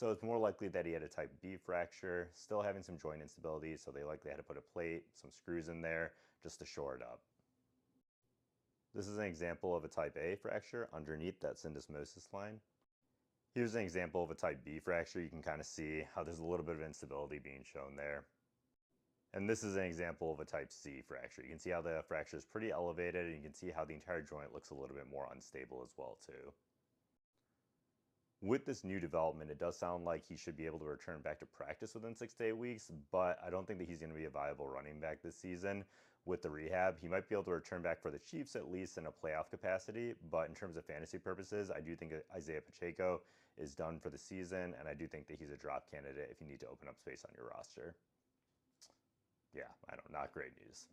So it's more likely that he had a type B fracture, still having some joint instability, so they likely had to put a plate, some screws in there just to shore it up. This is an example of a type A fracture underneath that syndesmosis line. Here's an example of a type B fracture. You can kind of see how there's a little bit of instability being shown there. And this is an example of a type C fracture. You can see how the fracture is pretty elevated, and you can see how the entire joint looks a little bit more unstable as well too. With this new development, it does sound like he should be able to return back to practice within 6 to 8 weeks, but I don't think that he's going to be a viable running back this season with the rehab. He might be able to return back for the Chiefs at least in a playoff capacity, but in terms of fantasy purposes, I do think Isiah Pacheco is done for the season, and I do think that he's a drop candidate if you need to open up space on your roster. Yeah, I know, not great news.